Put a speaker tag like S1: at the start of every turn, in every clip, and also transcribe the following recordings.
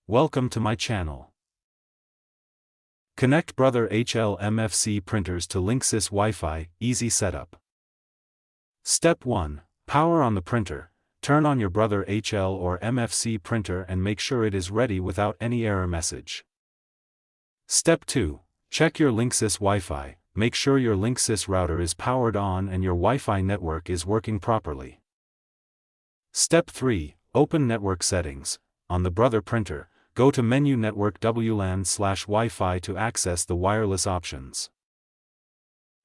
S1: Welcome to my channel. Connect Brother HL MFC printers to Linksys Wi-Fi, easy setup. Step 1. Power on the printer. Turn on your Brother HL or MFC printer and make sure it is ready without any error message. Step 2. Check your Linksys Wi-Fi. Make sure your Linksys router is powered on and your Wi-Fi network is working properly. Step 3. Open network settings. On the Brother printer, go to menu network WLAN/Wi-Fi to access the wireless options.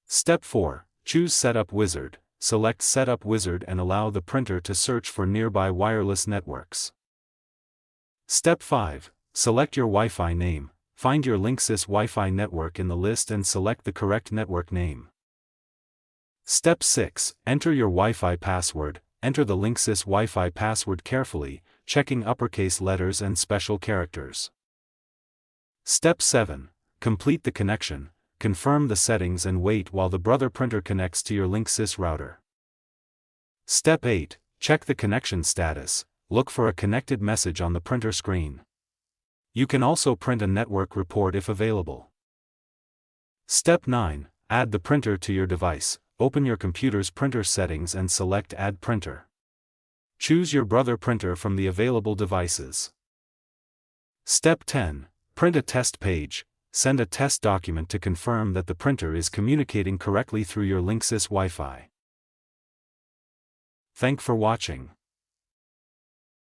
S1: Step 4. Choose Setup Wizard. Select Setup Wizard and allow the printer to search for nearby wireless networks. Step 5. Select your Wi-Fi name. Find your Linksys Wi-Fi network in the list and select the correct network name. Step 6. Enter your Wi-Fi password. Enter the Linksys Wi-Fi password carefully, checking uppercase letters and special characters. Step 7. Complete the connection. Confirm the settings and wait while the Brother printer connects to your Linksys router. Step 8. Check the connection status. Look for a connected message on the printer screen. You can also print a network report if available. Step 9. Add the printer to your device. Open your computer's printer settings and select Add Printer. Choose your Brother printer from the available devices. Step 10. Print a test page. Send a test document to confirm that the printer is communicating correctly through your Linksys Wi-Fi. Thanks for watching.